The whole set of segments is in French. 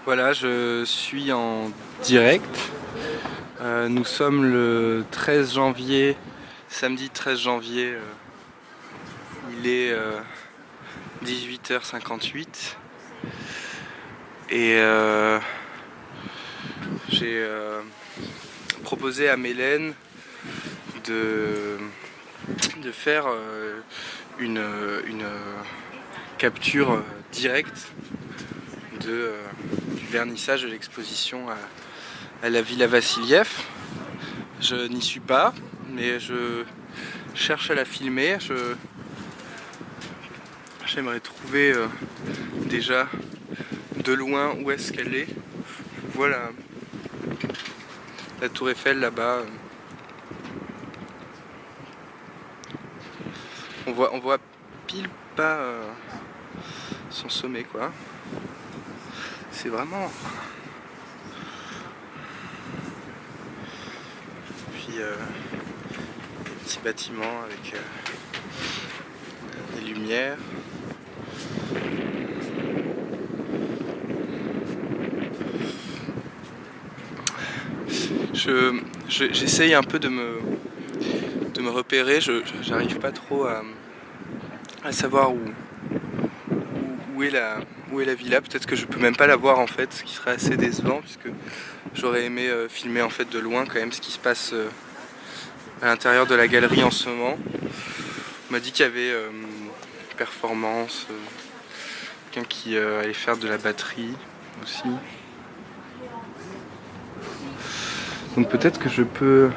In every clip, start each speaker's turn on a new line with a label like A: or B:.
A: Voilà, je suis en direct. Nous sommes le 13 janvier, samedi 13 janvier. Il est 18h58. Et j'ai proposé à Mélène de faire une capture directe du vernissage de l'exposition à la Villa Vassiliev. Je n'y suis pas, mais je cherche à la filmer. J'aimerais trouver déjà de loin où est-ce qu'elle est. Voilà la tour Eiffel là-bas. On voit pile pas son sommet, quoi. C'est vraiment... Puis des petits bâtiments avec des lumières. J'essaye un peu de me repérer. J'arrive pas trop à savoir où est la villa. Peut-être que je peux même pas la voir en fait, ce qui serait assez décevant puisque j'aurais aimé filmer en fait de loin quand même ce qui se passe à l'intérieur de la galerie en ce moment. On m'a dit qu'il y avait une performance, quelqu'un qui allait faire de la batterie aussi. Donc peut-être que je peux...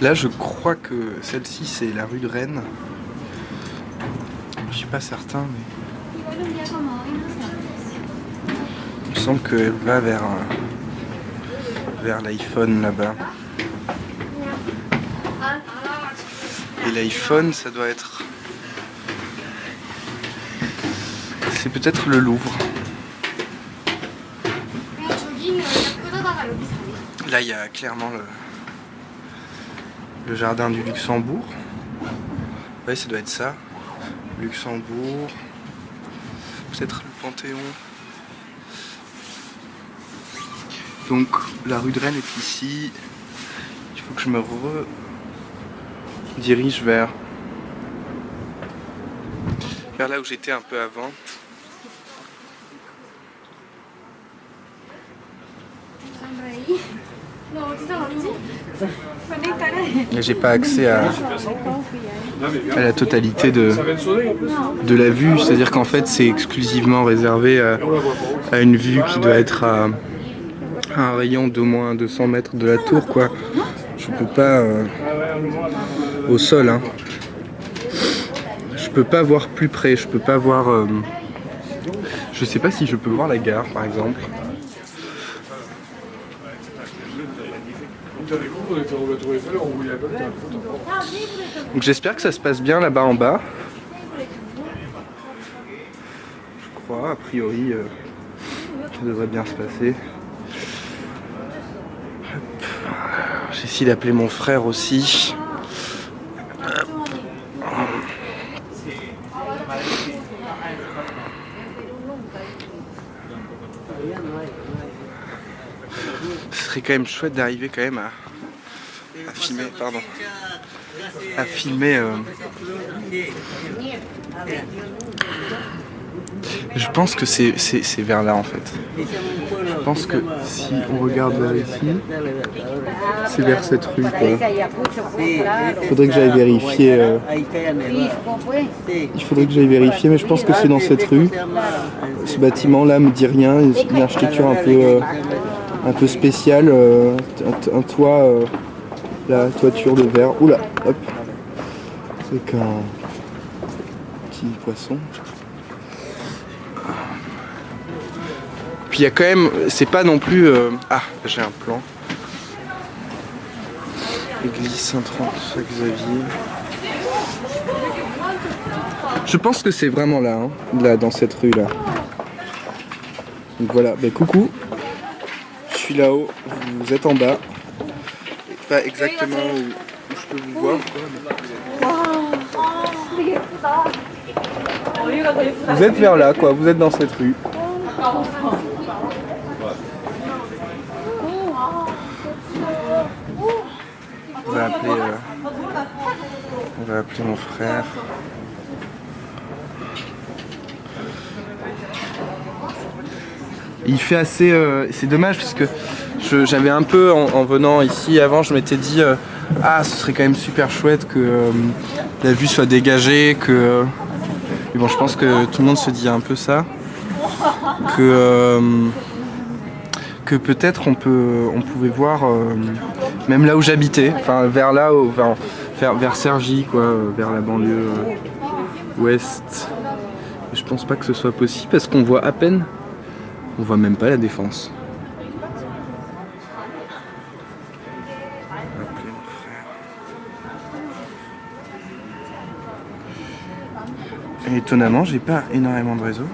A: Là je crois que celle-ci c'est la rue de Rennes. Je suis pas certain mais... Il me semble qu'elle va vers l'iPhone là-bas. Et l'iPhone ça doit être... C'est peut-être le Louvre. Là il y a clairement le jardin du Luxembourg. Ouais, ça doit être ça. Luxembourg. Peut-être le Panthéon. Donc la rue de Rennes est ici. Il faut que je me redirige vers là où j'étais un peu avant. J'ai pas accès à la totalité de la vue, c'est-à-dire qu'en fait c'est exclusivement réservé à une vue qui doit être à un rayon d'au moins 200 mètres de la tour, quoi. Je peux pas au sol, hein. Je peux pas voir plus près, je peux pas voir... je sais pas si je peux voir la gare par exemple. Donc j'espère que ça se passe bien là-bas en bas. Je crois, a priori, ça devrait bien se passer. J'essaie d'appeler mon frère aussi. Ce serait quand même chouette d'arriver quand même à filmer, pardon. À filmer. Je pense que c'est vers là en fait. Je pense que si on regarde vers ici, c'est vers cette rue, quoi. Il faudrait que j'aille vérifier. Il faudrait que j'aille vérifier, mais je pense que c'est dans cette rue. Ce bâtiment là me dit rien, une architecture un peu spéciale, un toit, la toiture de verre. Oula, hop. C'est qu'un petit poisson. Puis il y a quand même, c'est pas non plus... Ah, j'ai un plan. Église Saint-Xavier. Je pense que c'est vraiment là, hein, là, dans cette rue là. Donc voilà, ben coucou. Je suis là-haut, vous êtes en bas. Pas exactement où je peux vous voir, quoi, mais... Vous êtes vers là, quoi. Vous êtes dans cette rue. On va appeler mon frère. Il fait assez... c'est dommage parce que j'avais un peu, en venant ici avant, je m'étais dit ah, ce serait quand même super chouette que la vue soit dégagée, que... mais bon, je pense que tout le monde se dit un peu ça. Que peut-être on pouvait voir même là où j'habitais, enfin vers là, vers Cergy, quoi, vers la banlieue ouest. Je pense pas que ce soit possible parce qu'on voit à peine, on voit même pas la Défense. Et étonnamment, j'ai pas énormément de réseau.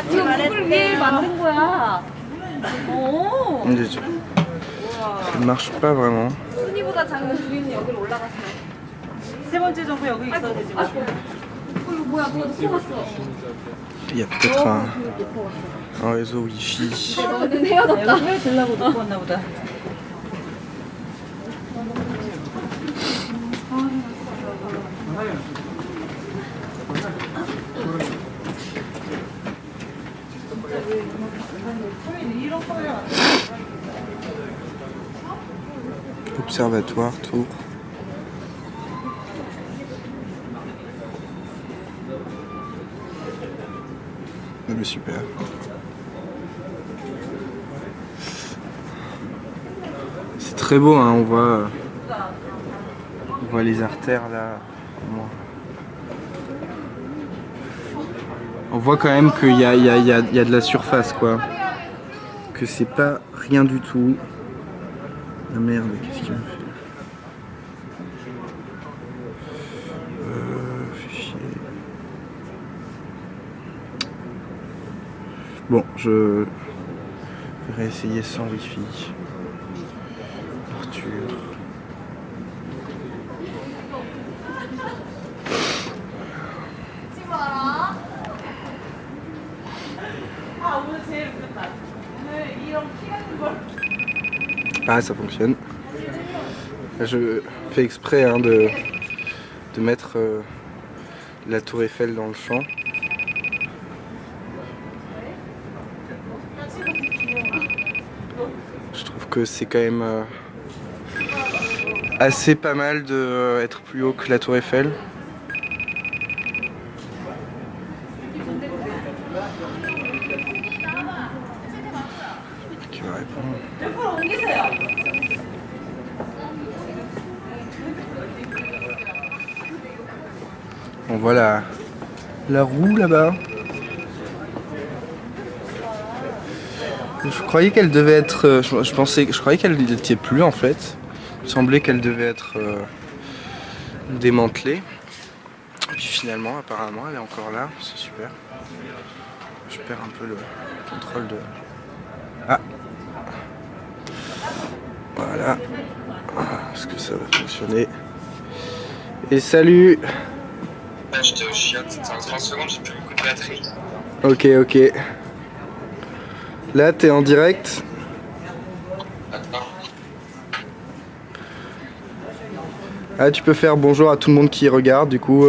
B: 지금 누굴 위해 만든 거야? 오.
A: Ça ne marche pas vraiment.
B: 순이보다 작은 주인이 여기로 올라갔어.
C: 세 번째 정도 여기 있어야 되지.
B: 이거 뭐야? 누가 놓고 갔어?
A: Il y a peut-être un réseau wifi.
B: 너는 헤어졌다.
C: 여기 헤어지려고 놓고 왔나 보다.
A: Observatoire, tour. Mais super. C'est très beau, hein, on voit les artères là. On voit quand même qu'il y a de la surface, quoi. Que c'est pas rien du tout. Ah merde, qu'est-ce qu'il me fait? Fichier. Bon, je vais essayer sans wifi. Arthur. Ah, ça fonctionne. Je fais exprès hein, de mettre la tour Eiffel dans le champ. Je trouve que c'est quand même assez pas mal d'être plus haut que la tour Eiffel. Qui va répondre? On voit la roue là-bas. Je croyais qu'elle devait être... Je croyais qu'elle n'était plus en fait. Il me semblait qu'elle devait être démantelée. Puis finalement, apparemment, elle est encore là. C'est super. Je perds un peu le contrôle de... Ah! Voilà. Est-ce que ça va fonctionner? Et salut!
D: J'étais au chiottes, en 30 secondes, j'ai plus beaucoup de batterie.
A: Ok, ok. Là, t'es en direct.
D: Attends.
A: Ah, tu peux faire bonjour à tout le monde qui regarde, du coup.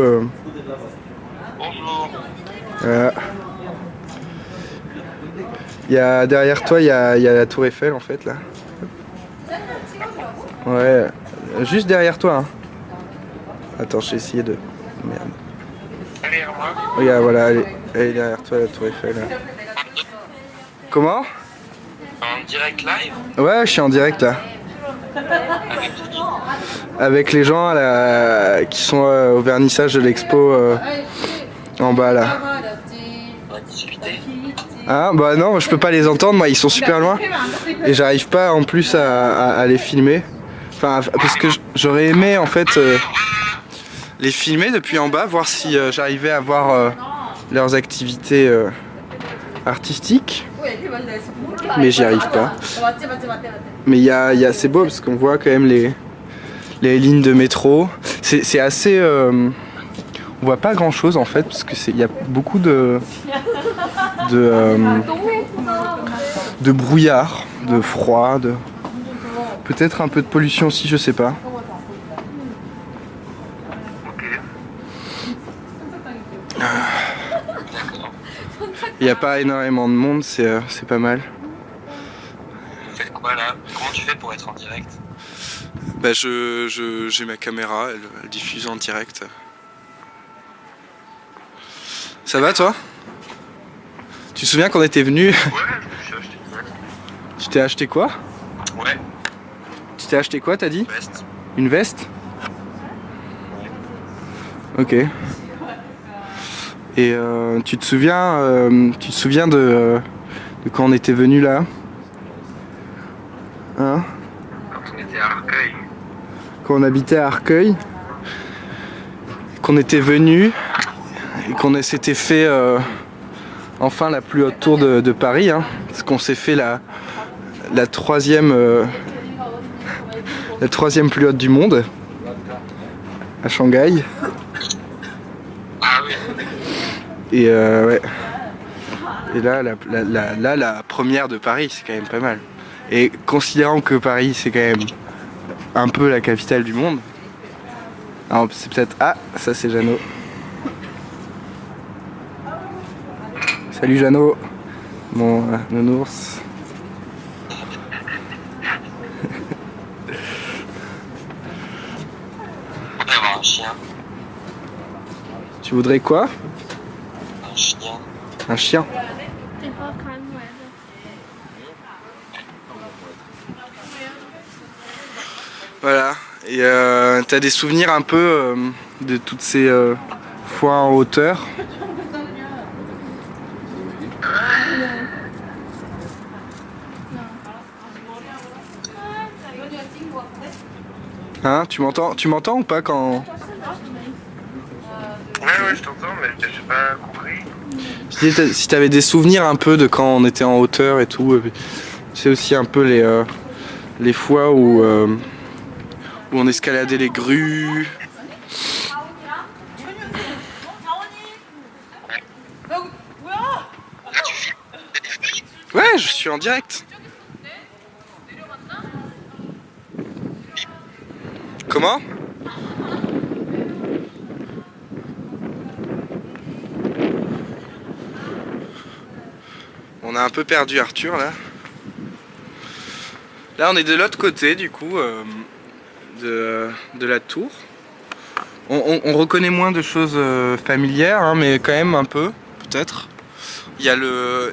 D: Bonjour.
A: Voilà. Derrière toi, il y a la tour Eiffel, en fait, là. Ouais, juste derrière toi. Hein. Attends, j'ai essayé de... Merde.
D: Derrière moi.
A: Regarde, voilà, elle est derrière toi, la tour Eiffel. Là. Comment?
D: En direct live.
A: Ouais, je suis en direct, là. Avec les gens qui sont au vernissage de l'expo en bas, là.
D: Qui activités.
A: Ah bah non, je peux pas les entendre, moi ils sont super loin et j'arrive pas en plus à les filmer. Enfin, parce que j'aurais aimé en fait les filmer depuis en bas, voir si j'arrivais à voir leurs activités artistiques. Mais j'y arrive pas. Mais c'est beau parce qu'on voit quand même les lignes de métro. C'est assez... on voit pas grand chose en fait parce que il y a beaucoup de brouillard, de froid, peut-être un peu de pollution aussi, je sais pas. Il n'y a pas énormément de monde, c'est pas mal.
D: Vous faites quoi là? Comment tu fais pour être en direct?
A: Bah j'ai ma caméra, elle diffuse en direct. Ça va toi? Tu te souviens qu'on était venu?
D: Ouais, je me suis acheté une veste.
A: Tu t'es acheté quoi?
D: Ouais,
A: Tu t'es acheté quoi t'as dit?
D: veste.
A: Une veste? Ok. Et tu te souviens de quand on était venu là? Hein?
D: Quand on était à Arcueil.
A: Quand on habitait à Arcueil, qu'on était venu et qu'on s'était fait enfin la plus haute tour de Paris, hein, parce qu'on s'est fait la troisième plus haute du monde à Shanghai.
D: Ah oui.
A: Et ouais. Et là, la première de Paris, c'est quand même pas mal. Et considérant que Paris, c'est quand même un peu la capitale du monde. Alors c'est peut-être... Ah, ça c'est Jeannot. Salut Jeannot, mon nounours.
D: On peut avoir un chien.
A: Tu voudrais quoi?
D: Un chien.
A: Un chien? Voilà, et t'as des souvenirs un peu de toutes ces fois en hauteur? Hein, tu m'entends ou pas quand...
D: Ouais, je t'entends, mais j'ai pas compris.
A: Je disais, si t'avais des souvenirs un peu de quand on était en hauteur et tout, c'est aussi un peu les fois où on escaladait les grues. Ouais, je suis en direct. Comment? On a un peu perdu Arthur là. Là on est de l'autre côté du coup de la tour. On reconnaît moins de choses familières, hein, mais quand même un peu, peut-être.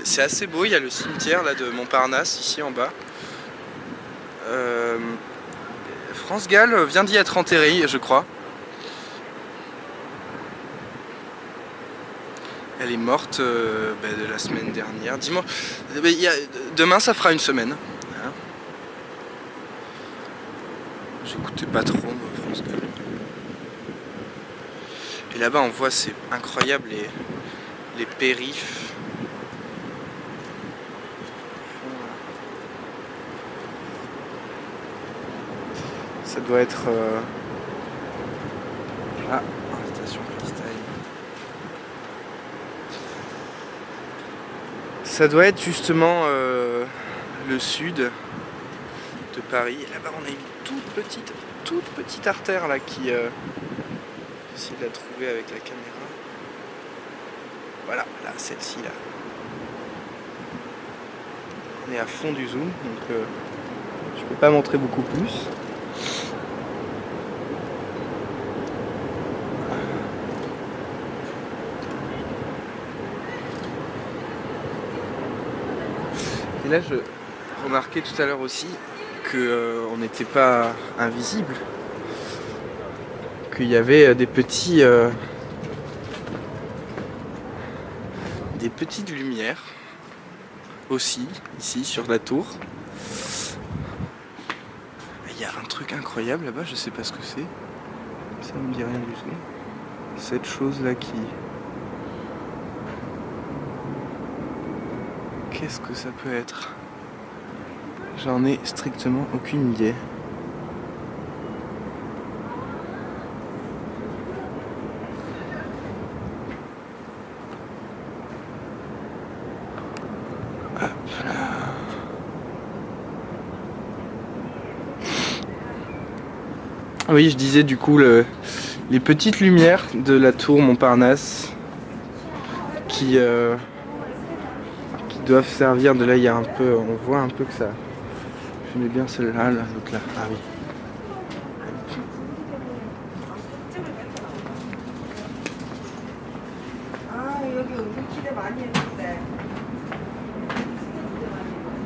A: C'est assez beau, il y a le cimetière là, de Montparnasse ici en bas. France Gall vient d'y être enterrée, je crois. Elle est morte de la semaine dernière. Dimanche. Demain ça fera une semaine. Hein. J'écoutais pas trop moi, France Gall. Et là-bas on voit, c'est incroyable les périphes. Ça doit être... Ah, station Cristal. Ça doit être justement le sud de Paris. Et là-bas on a une toute petite artère là qui... J'essaie de la trouver avec la caméra. Voilà, là, celle-ci là. On est à fond du zoom, donc je peux pas montrer beaucoup plus. Et là, je remarquais tout à l'heure aussi qu'on n'était pas invisible, qu'il y avait des petits des petites lumières aussi ici sur la tour. Il y a un truc incroyable là-bas, je sais pas ce que c'est. Ça me dit rien du tout. Cette chose là qui... Qu'est-ce que ça peut être? J'en ai strictement aucune idée. Hop là. Oui, je disais du coup les petites lumières de la tour Montparnasse qui doivent servir de là. Il y a un peu, on voit un peu que ça. J'aimais bien celle-là, l'autre là. Ah oui.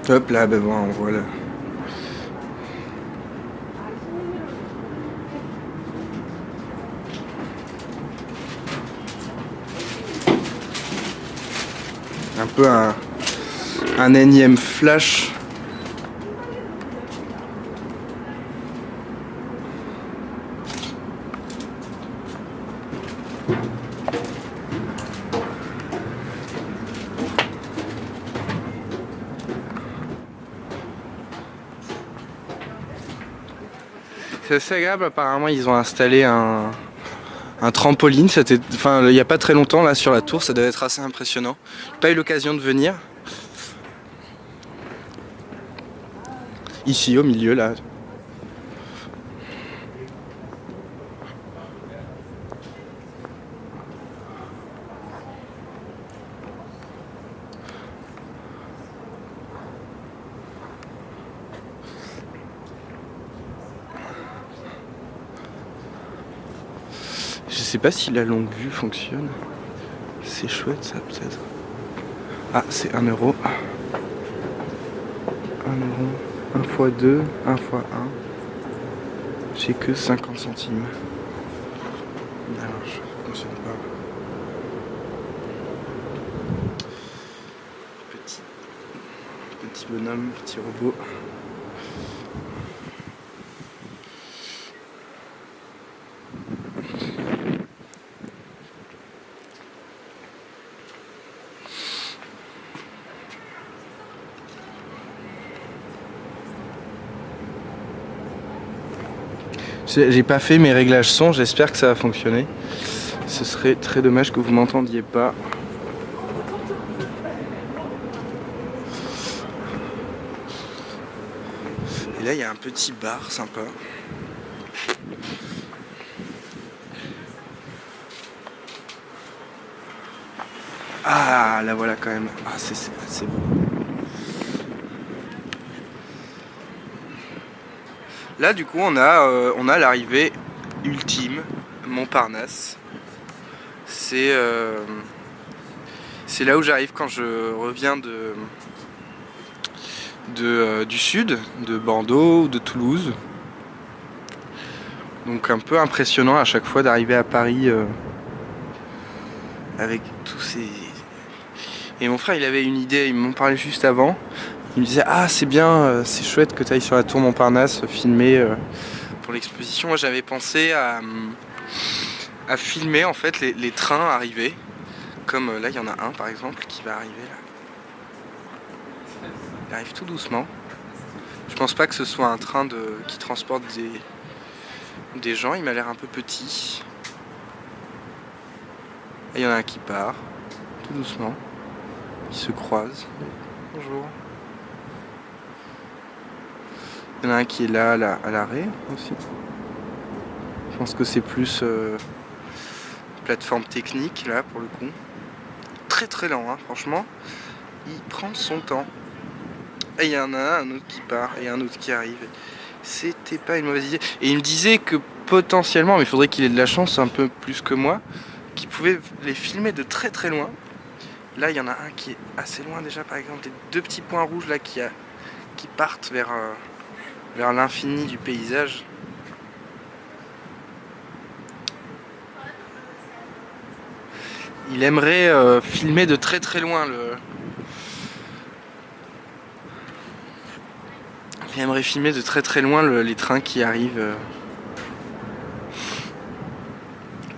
A: Hop là, ben bon, on voit là. Un peu un énième flash. C'est assez agréable, apparemment ils ont installé un trampoline, enfin il n'y a pas très longtemps là sur la tour, ça doit être assez impressionnant. J'ai pas eu l'occasion de venir. Ici au milieu là. Je sais pas si la longue vue fonctionne. C'est chouette ça peut-être. Ah, c'est 1 euro. 1 euro. 1 fois 2, 1 fois 1. J'ai que 50 centimes. Non, ça fonctionne pas. Petit bonhomme, petit robot. J'ai pas fait mes réglages son, j'espère que ça va fonctionner. Ce serait très dommage que vous m'entendiez pas. Et là il y a un petit bar sympa. Ah, la voilà quand même. Ah, c'est beau. Là du coup on a l'arrivée ultime, Montparnasse. C'est là où j'arrive quand je reviens du sud, de Bordeaux ou de Toulouse. Donc un peu impressionnant à chaque fois d'arriver à Paris avec tous ces... Et mon frère il avait une idée, il m'en parlait juste avant. Il me disait ah c'est bien, c'est chouette que tu ailles sur la tour Montparnasse filmer pour l'exposition. Moi j'avais pensé à filmer en fait les trains arrivés. Comme là il y en a un par exemple qui va arriver là. Il arrive tout doucement. Je pense pas que ce soit un train qui transporte des gens, il m'a l'air un peu petit. Et il y en a un qui part, tout doucement. Ils se croisent. Bonjour. Il y en a un qui est là à l'arrêt aussi. Je pense que c'est plus plateforme technique là pour le coup. Très très lent hein, franchement. Il prend son temps. Et il y en a un autre qui part et un autre qui arrive. C'était pas une mauvaise idée. Et il me disait que potentiellement, mais il faudrait qu'il ait de la chance un peu plus que moi, qu'il pouvait les filmer de très très loin. Là il y en a un qui est assez loin déjà par exemple. Des deux petits points rouges là qui partent vers l'infini du paysage. Il aimerait filmer de très très loin Il aimerait filmer de très très loin les trains qui arrivent.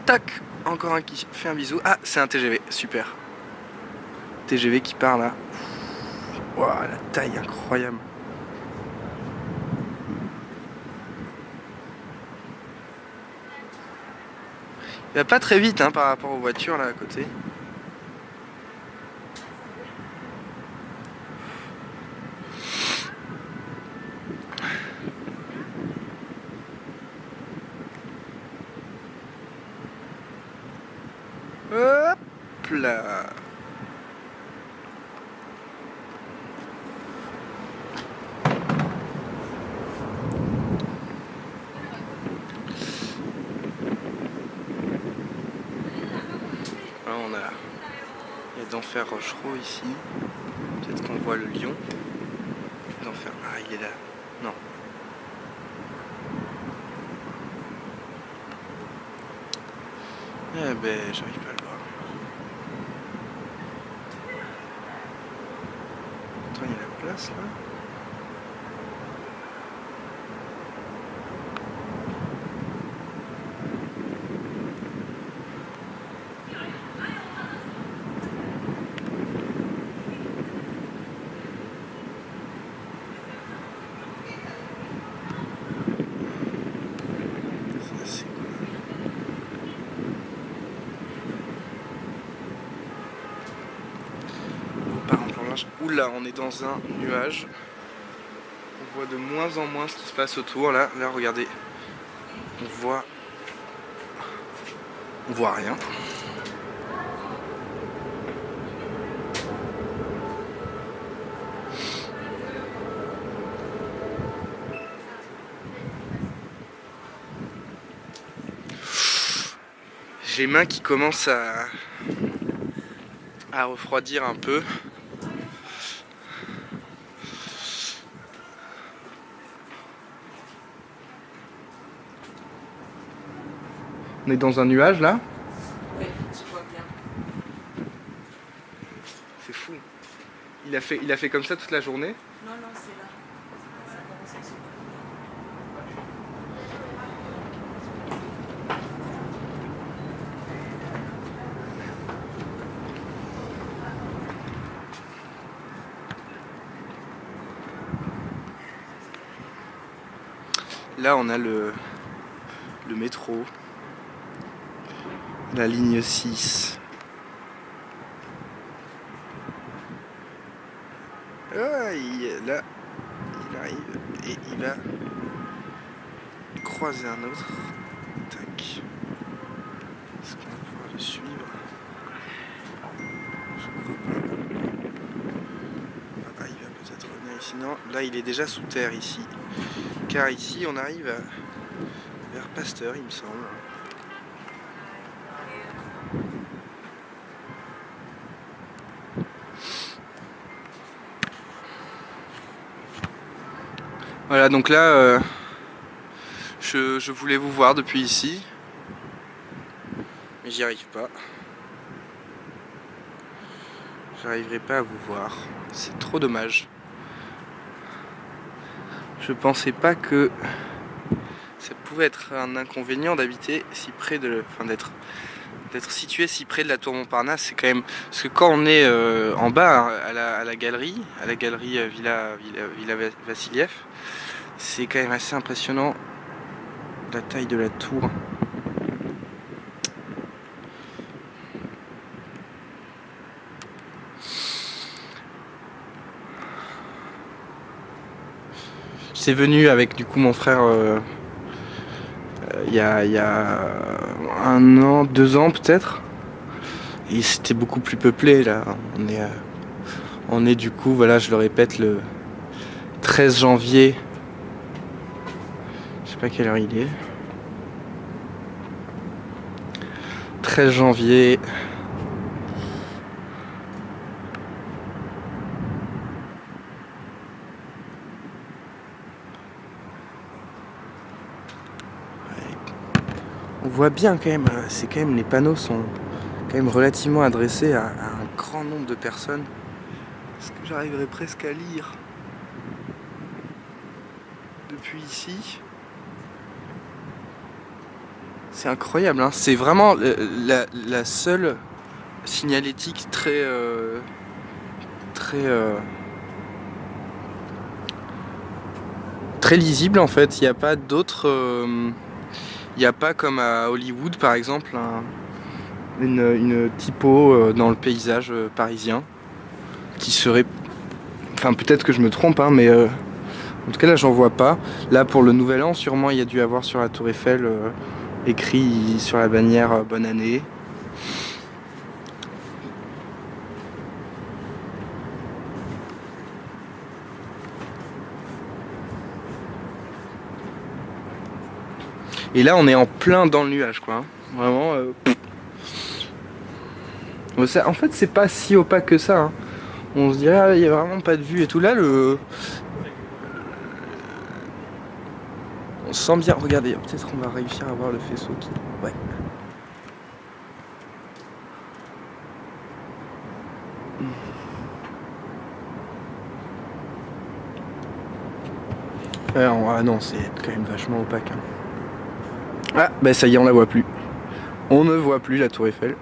A: Tac, encore un qui fait un bisou. Ah, c'est un TGV, super. TGV qui part là. Waouh, la taille incroyable. Il va pas très vite hein, par rapport aux voitures là à côté. Hop là. Là, il y a d'Enfer Rochereau ici. Peut-être qu'on voit le lion. D'Enfer. Ah, il est là. Non. Eh ben, j'arrive pas à le voir. Attends, il y a la place là. Oula, on est dans un nuage. On voit de moins en moins ce qui se passe autour. Là, regardez. On voit rien. J'ai les mains qui commencent à refroidir un peu. On est dans un nuage là.
C: Oui, je vois bien.
A: C'est fou. Il a fait comme ça toute la journée.
C: Non, non, c'est là. Ça commence à se
A: Là on a le métro. La ligne 6. Ah, là, il arrive et il va croiser un autre. Tac. Est-ce qu'on va pouvoir le suivre? Je crois pas. Ah, il va peut-être revenir ici. Non, là il est déjà sous terre ici. Car ici on arrive vers Pasteur, il me semble. Voilà, donc là, je voulais vous voir depuis ici, mais j'y arrive pas. J'arriverai pas à vous voir, c'est trop dommage. Je pensais pas que ça pouvait être un inconvénient d'habiter si près d'être situé si près de la tour Montparnasse. C'est quand même parce que quand on est en bas à la galerie Villa Vassiliev, c'est quand même assez impressionnant la taille de la tour. J'étais venu avec du coup mon frère il y a 1 an, 2 ans peut-être, et c'était beaucoup plus peuplé là. On est du coup, voilà, je le répète, le 13 janvier. Je sais pas quelle heure il est. 13 janvier. On voit bien quand même, c'est quand même, les panneaux sont quand même relativement adressé à un grand nombre de personnes. Est-ce que j'arriverai presque à lire depuis ici? C'est incroyable, hein. C'est vraiment la seule signalétique très lisible en fait. Il n'y a pas d'autres. Il n'y a pas comme à Hollywood par exemple une typo dans le paysage parisien qui serait. Enfin, peut-être que je me trompe, hein, mais en tout cas là j'en vois pas. Là pour le nouvel an, sûrement il y a dû avoir sur la Tour Eiffel écrit sur la bannière bonne année. Et là on est en plein dans le nuage quoi, hein. Vraiment ça, en fait c'est pas si opaque que ça, hein. On se dirait ah, il y a vraiment pas de vue et tout. Là on sent bien, regardez, peut-être on va réussir à voir le faisceau qui... Ouais. Alors, ah non, c'est quand même vachement opaque, hein. Ah, bah ça y est, on la voit plus. On ne voit plus la Tour Eiffel.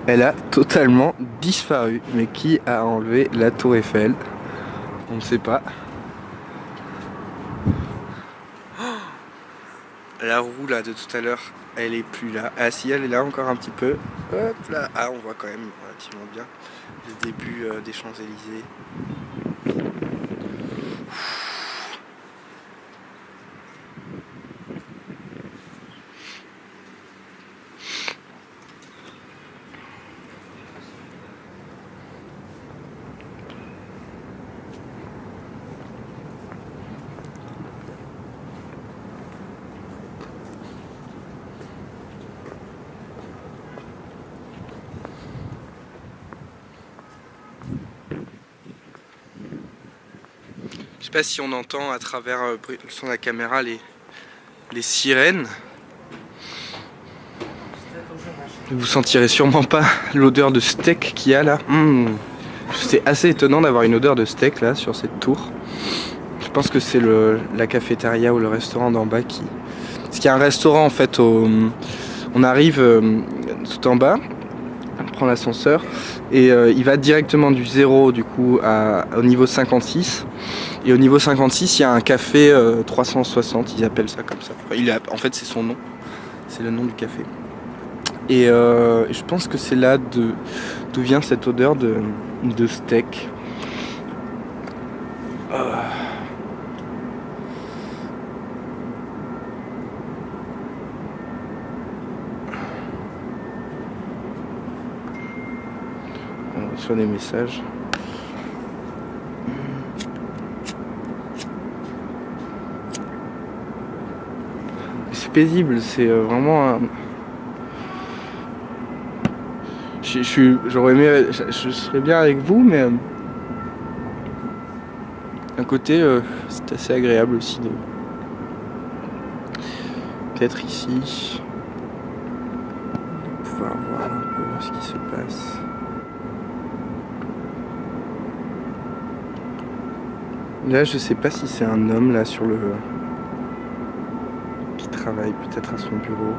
A: Elle a totalement disparu. Mais qui a enlevé la Tour Eiffel? On ne sait pas. La roue là de tout à l'heure, elle est plus là. Ah si, elle est là encore un petit peu. Hop là. Ah, on voit quand même relativement bien le début des Champs-Élysées. Je sais pas si on entend à travers le son de la caméra les sirènes. Vous sentirez sûrement pas l'odeur de steak qu'il y a là. C'est assez étonnant d'avoir une odeur de steak là sur cette tour. Je pense que c'est la cafétéria ou le restaurant d'en bas qui... Parce qu'il y a un restaurant en fait on arrive tout en bas, on prend l'ascenseur et il va directement du 0 du coup au niveau 56. Et au niveau 56, il y a un café 360, ils appellent ça comme ça. En fait, c'est son nom, c'est le nom du café. Et je pense que c'est là d'où vient cette odeur de steak. On reçoit des messages. C'est paisible, c'est vraiment j'aurais aimé, je serais bien avec vous, mais d'un côté c'est assez agréable aussi d'être ici, de pouvoir voir un peu ce qui se passe. Là je sais pas si c'est un homme là sur le... qui travaille peut-être à son bureau.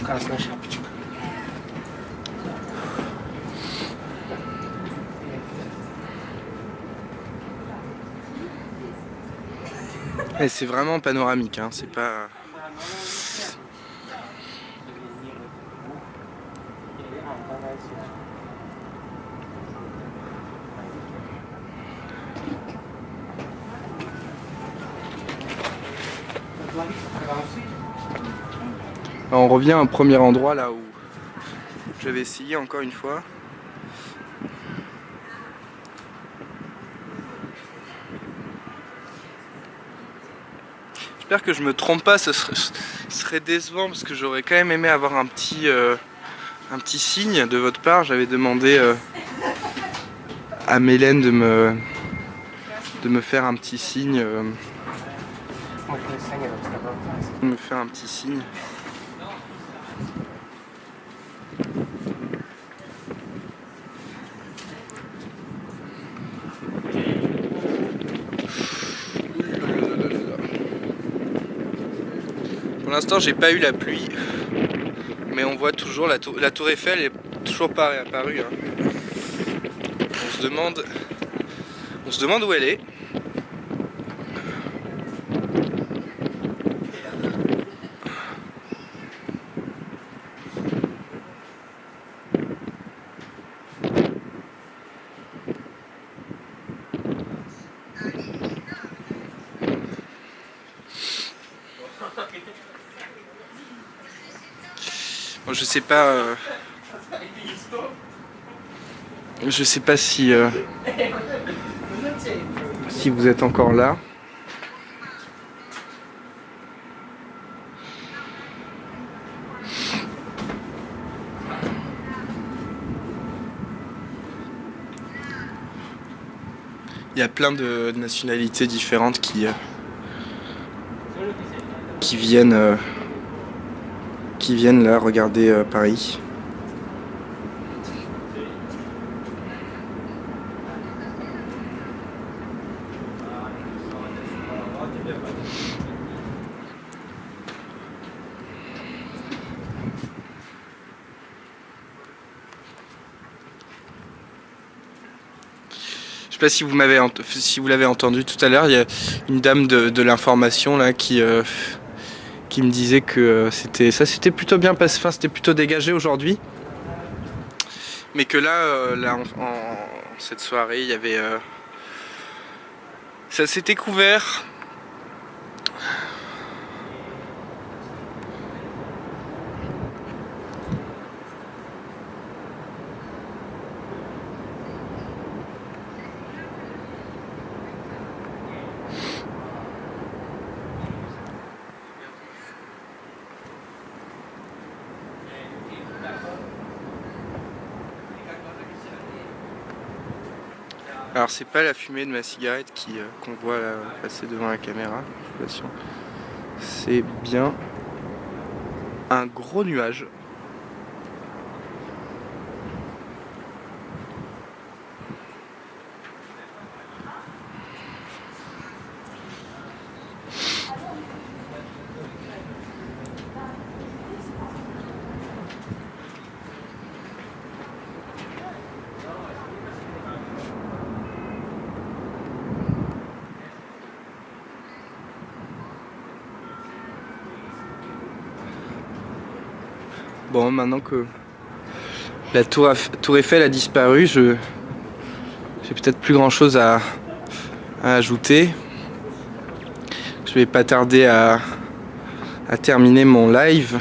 E: Красная шапочка.
A: Et c'est vraiment panoramique, hein, c'est pas... Alors, on revient à un premier endroit là où j'avais essayé encore une fois j'espère que je me trompe pas, ce serait décevant parce que j'aurais quand même aimé avoir un petit signe de votre part. J'avais demandé à Mélène de me faire un petit signe. De me faire un petit signe. Pour l'instant, j'ai pas eu la pluie, mais on voit toujours la tour Eiffel est toujours pas réapparue. Hein. On se demande où elle est. Bon, je sais pas si vous êtes encore là. Il y a plein de nationalités différentes qui viennent là regarder Paris. Je sais pas si vous l'avez entendu tout à l'heure, il y a une dame de l'information là qui me disait que c'était plutôt bien passé, enfin c'était plutôt dégagé aujourd'hui. Mais que là, cette soirée, il y avait ça s'était couvert. Alors c'est pas la fumée de ma cigarette qu'on voit là, passer devant la caméra, je suis pas sûr. C'est bien un gros nuage. Bon, maintenant que la tour Eiffel a disparu, j'ai peut-être plus grand chose à ajouter. Je vais pas tarder à terminer mon live.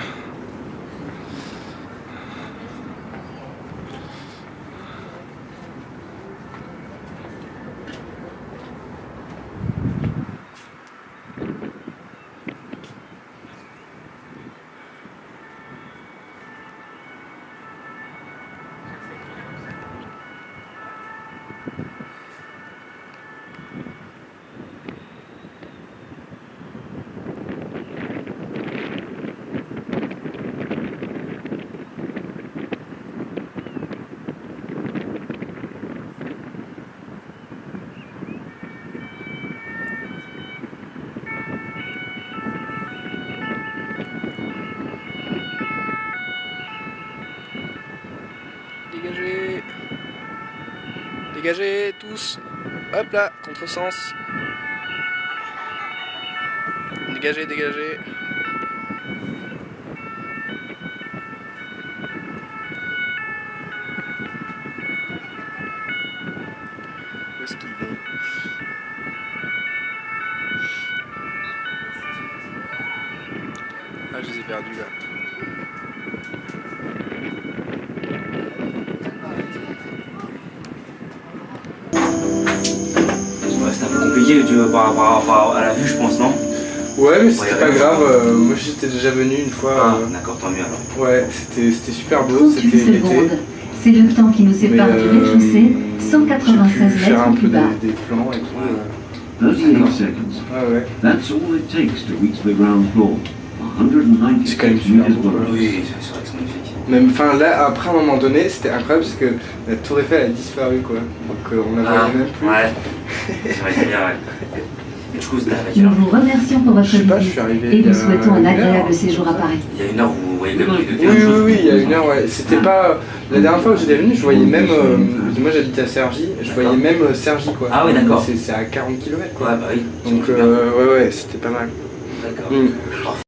A: Dégagez. Dégagez tous. Hop là, contresens. Dégagez, dégagez. Où est-ce qu'ils vont? Ah, je les ai perdus là.
F: Ouais, c'est un peu compliqué tu veux, par rapport à la vue, je pense, non?
A: Ouais, mais c'était
F: Ouais,
A: pas
F: ouais.
A: grave. Moi, j'étais déjà venu une fois.
F: Ah, d'accord, tant mieux alors.
A: Ouais, c'était super beau.
G: 38
A: C'était l'été.
G: secondes. C'est le temps qui nous sépare du rez-de-chaussée,
A: J'ai
G: 196
A: pu faire un
G: mètres
A: peu
G: plus bas.
A: des plans et tout.
H: 38 seconds.
A: Ouais, ouais.
H: That's all it takes to reach the ground floor.
A: C'est quand même
H: 196
A: super
H: meters
A: beau,
H: below.
A: quoi.
F: Oui, c'est vrai que c'est magnifique.
A: Même, enfin là, après un moment donné, c'était incroyable parce que la tour Eiffel a disparu quoi. Donc on la
F: Ah,
A: voyait même plus.
F: ouais. C'est vrai, c'est bien, ouais. Et du coup, c'était à quelle
G: Nous
F: heure?
G: vous remercions pour votre
A: Je sais pas, je
G: visite
A: suis arrivé
G: et
A: il y a
G: vous souhaitons un
A: une heure.
G: agréable séjour à Paris.
F: Il y a une heure où vous voyez comme plus de
A: Oui,
F: quelque
A: oui,
F: chose.
A: oui, il y a une heure, ouais. C'était pas. La dernière fois que j'étais venu, je voyais même. Moi j'habite à Cergy, je voyais même Cergy quoi.
F: Ah oui, d'accord.
A: C'est à 40 km quoi.
F: Ouais, bah oui.
A: Donc ouais, c'était pas mal.
F: D'accord.
A: Mm.